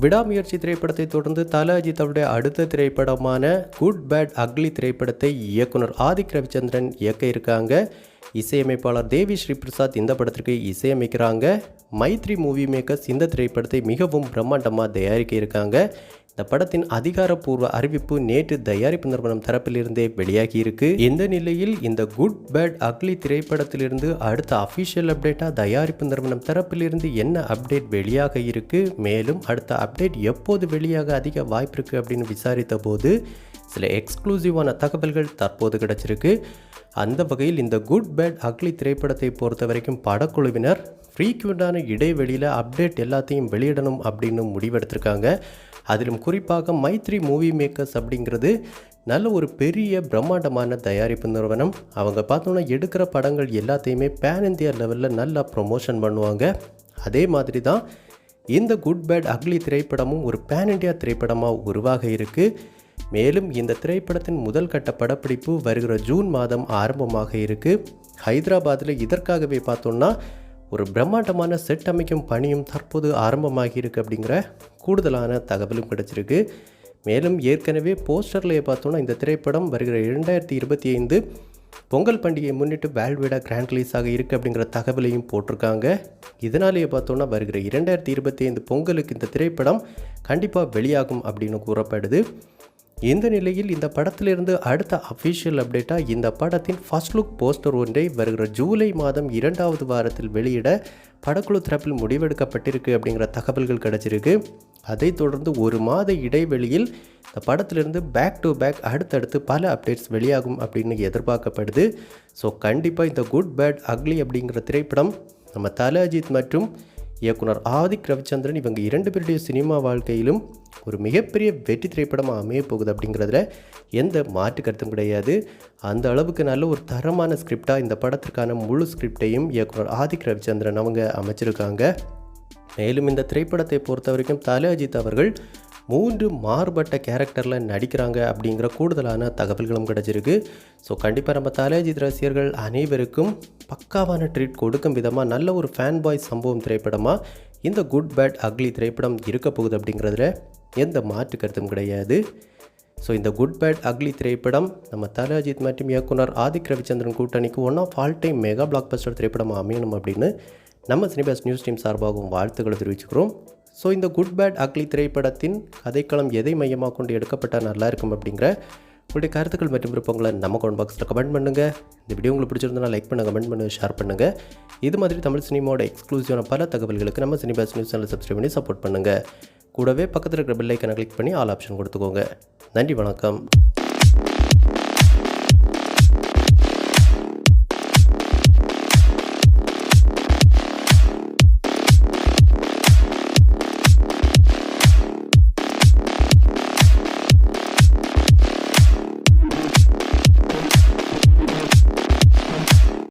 விடாமுயற்சி திரைப்படத்தை தொடர்ந்து தல அஜித் அவருடைய அடுத்த திரைப்படமான குட் பேட் அக்லி திரைப்படத்தை இயக்குனர் ஆதிக் ரவிச்சந்திரன் இயக்க இருக்காங்க. இசையமைப்பாளர் தேவி ஸ்ரீ பிரசாத் இந்த படத்திற்கு இசையமைக்கிறாங்க. மைத்ரி மூவி மேக்கர்ஸ் இந்த திரைப்படத்தை மிகவும் பிரம்மாண்டமாக தயாரிக்க இருக்காங்க. இந்த படத்தின் அதிகாரப்பூர்வ அறிவிப்பு நேற்று தயாரிப்பு நிறுவனம் தரப்பிலிருந்தே வெளியாகி இருக்கு. இந்த நிலையில் இந்த குட் பேட் அக்லி திரைப்படத்திலிருந்து அடுத்த அஃபிஷியல் அப்டேட்டாக தயாரிப்பு நிறுவனம் தரப்பிலிருந்து என்ன அப்டேட் வெளியாக இருக்கு, மேலும் அடுத்த அப்டேட் எப்போது வெளியாக அதிக வாய்ப்பு இருக்கு அப்படின்னு விசாரித்த போது சில எக்ஸ்க்ளூசிவான தகவல்கள் தற்போது கிடைச்சிருக்கு. அந்த வகையில் இந்த குட் பேட் அக்லி திரைப்படத்தை பொறுத்த வரைக்கும் படக்குழுவினர் ஃப்ரீக்வெண்ட்டான இடைவெளியில் அப்டேட் எல்லாத்தையும் வெளியிடணும் அப்படின்னு முடிவெடுத்திருக்காங்க. அதிலும் குறிப்பாக மைத்ரி மூவி மேக்கர்ஸ் அப்படிங்கிறது நல்ல ஒரு பெரிய பிரம்மாண்டமான தயாரிப்பு நிறுவனம். அவங்க பார்த்தோன்னா எடுக்கிற படங்கள் எல்லாத்தையுமே பேன் இந்தியா லெவலில் நல்லா ப்ரொமோஷன் பண்ணுவாங்க. அதே மாதிரி தான் இந்த குட் பேட் அக்லி திரைப்படமும் ஒரு பேன் இந்தியா திரைப்படமாக உருவாக இருக்குது. மேலும் இந்த திரைப்படத்தின் முதல் கட்ட படப்பிடிப்பு வருகிற ஜூன் மாதம் ஆரம்பமாக இருக்குது. ஹைதராபாத்தில் இதற்காகவே பார்த்தோன்னா ஒரு பிரம்மாண்டமான செட் அமைக்கும் பணியும் தற்போது ஆரம்பமாகி இருக்குது அப்படிங்கிற கூடுதலான தகவலும் கிடைச்சிருக்கு. மேலும் ஏற்கனவே போஸ்டர்லேயே பார்த்தோன்னா இந்த திரைப்படம் வருகிற 2025 பொங்கல் பண்டிகையை முன்னிட்டு வேர்ல்டுவைடாக கிராண்ட் ரிலீஸாக இருக்குது அப்படிங்கிற தகவலையும் போட்டிருக்காங்க. இதனாலேயே பார்த்தோன்னா வருகிற 2025 பொங்கலுக்கு இந்த திரைப்படம் கண்டிப்பாக வெளியாகும் அப்படின்னு கூறப்படுது. இந்த நிலையில் இந்த படத்திலிருந்து அடுத்த அஃபிஷியல் அப்டேட்டாக இந்த படத்தின் ஃபர்ஸ்ட் லுக் போஸ்டர் ஒன்றை வருகிற ஜூலை மாதம் 2வது வாரத்தில் வெளியிட படக்குழு தரப்பில் முடிவெடுக்கப்பட்டிருக்கு அப்படிங்கிற தகவல்கள் கிடச்சிருக்கு. அதைத் தொடர்ந்து ஒரு மாத இடைவெளியில் இந்த படத்திலிருந்து பேக் டு பேக் அடுத்தடுத்து பல அப்டேட்ஸ் வெளியாகும் அப்படின்னு எதிர்பார்க்கப்படுது. ஸோ கண்டிப்பாக இந்த குட் பேட் அக்லி அப்படிங்கிற திரைப்படம் நம்ம தல அஜித் மற்றும் இயக்குனர் ஆதிக் ரவிச்சந்திரன் இவங்க 2 பேருடைய சினிமா வாழ்க்கையிலும் ஒரு மிகப்பெரிய வெற்றி திரைப்படமாக அமைய போகுது அப்படிங்கிறதுல எந்த மாற்று கருத்தும் கிடையாது. அந்த அளவுக்கு நல்ல ஒரு தரமான ஸ்கிரிப்டாக இந்த படத்திற்கான முழு ஸ்கிரிப்டையும் இயக்குனர் ஆதிக் ரவிச்சந்திரன் அவங்க அமைச்சிருக்காங்க. மேலும் இந்த திரைப்படத்தை பொறுத்த வரைக்கும் தல அஜித் அவர்கள் 3 மாறுபட்ட கேரக்டரில் நடிக்கிறாங்க அப்படிங்கிற கூடுதலான தகவல்களும் கிடச்சிருக்கு. ஸோ கண்டிப்பாக நம்ம தல அஜித் ரசிகர்கள் அனைவருக்கும் பக்காவான ட்ரீட் கொடுக்கும் விதமாக நல்ல ஒரு ஃபேன் பாய் சம்பவம் திரைப்படமாக இந்த குட் பேட் அக்லி திரைப்படம் இருக்க போகுது அப்படிங்கிறதுல எந்த மாற்று கருத்தும் கிடையாது. ஸோ இந்த குட் பேட் அக்லி திரைப்படம் நம்ம தல அஜித் மற்றும் இயக்குனர் ஆதிக் ரவிச்சந்திரன் கூட்டணிக்கு one of all time mega blockbuster திரைப்படமாக அமையணும் அப்படின்னு நம்ம சினிபாஸ் நியூஸ் டீம் சார்பாகவும் வாழ்த்துக்களை தெரிவிச்சுக்கிறோம். ஸோ இந்த குட் பேட் அக்லி திரைப்படத்தின் கதைக்களம் எதை மையமாக கொண்டு எடுக்கப்பட்டால் நல்லா இருக்கும் அப்படிங்கிற உங்களுடைய கருத்துக்கள் மற்றும் விருப்பங்களை நம்ம கமெண்ட் பாக்ஸில் கமெண்ட் பண்ணுங்கள். இந்த வீடியோ உங்களுக்கு பிடிச்சிருந்தா லைக் பண்ணுங்கள், கமெண்ட் பண்ணுங்கள், ஷேர் பண்ணுங்கள். இது மாதிரி தமிழ் சினிமாவோட எக்ஸ்க்ளூசிவான பல தகவல்களுக்கு நம்ம சினிபாஸ் நியூஸ் சேனல் சப்ஸ்கிரைப் பண்ணி சப்போர்ட் பண்ணுங்கள். கூடவே பக்கத்தில் இருக்கிற பெல் ஐக்கனை கிளிக் பண்ணி ஆல் ஆப்ஷன் கொடுத்துக்கோங்க. நன்றி, வணக்கம்.